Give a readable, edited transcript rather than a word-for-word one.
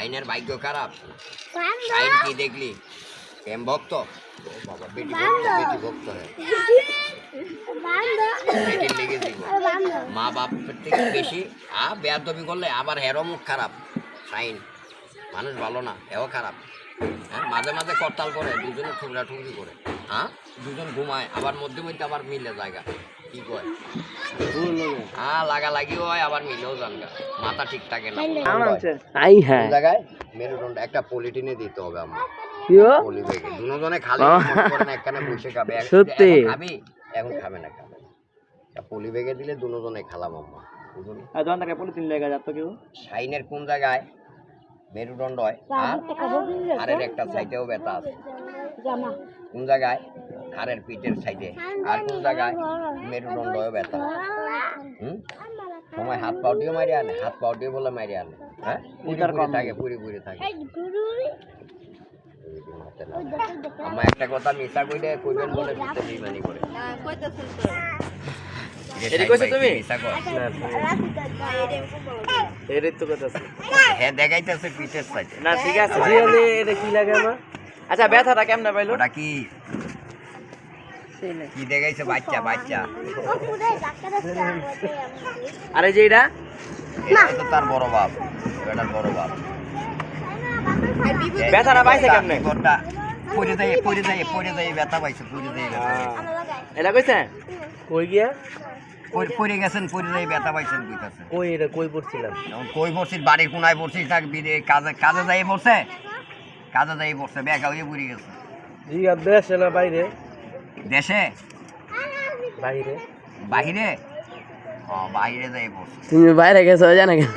শাইনের ভাগ্য খারাপ। শাইন কি দেখলি প্রেম ভক্ত বাবা, বেটি ভক্ত বেটির লেগে দিব মা বাপের থেকে বেশি বেয়াদবি করলে আবার হেরো মুখ খারাপ। শাইন মানুষ ভালো না, এও খারাপ। হ্যাঁ, মাঝে মাঝে করতাল করে, দুজনে ঠুকরা ঠুকরি করে, হ্যাঁ দুজন ঘুমায়, আবার মধ্যে মধ্যে আবার মিলে জায়গা কি কয় লাগালাগিও হয়, আবার মিলেও জানগা, মাথা ঠিক থাকে না। জায়গায় মেরুদণ্ড একটা পলিটিনে দিতে হবে আমার পলি ব্যাগে, দুজনে খালি একখানে বসে খাবে, সত্যি খাবি এখন খাবে না, খাবে পলি ব্যাগে দিলে দুজনে খালাম আম্মা। শাইনের কোন জায়গায় মেরুদণ্ড হয় আর একটা সাইডেও ব্যথা আছে, কোন জায়গায় হাড়ের পিঠের সাইডে, আর কোন জায়গায় মেরুদণ্ডও ব্যথা। সময় হাত পাউটিও মারি আনে, হাত পাউটিও বলে মারি আনে, হ্যাঁ থাকে পুরি পুরি থাকে। আমার একটা কথা মিশা কইলে কইবেন বলে বেইমানি করে। আচ্ছা ব্যথাটা কেমনে পাইলো? ওটা কি কি দেখাইছে? বাচ্চা বাচ্চা। আরে যে এটা তো তার বড় বাপ, এটার বড় বাপ। ব্যথাটা পাইছে কেমনে? কোনটা পড়ে যায় ব্যথা পাইছে, পড়ে যায় এটা কইছে কই গিয়া পড়ে গেছেন, পড়ে যায় ব্যথা পাইছেন কইতাছে। কই এটা কই পড়ছিলাম? কই পড়ছিস? বাড়ির কোনায় পড়ছিস না কাজে কাজে যাই পড়ছে? কাজে যাই পড়ছে, বেকা হয়ে পড়ে গেছে। জি দেশে না বাইরে? দেশে বাইরে। বাহিরে? ও বাইরে যাই পড়ছে। তুমি বাইরে গেছো জানা কেন?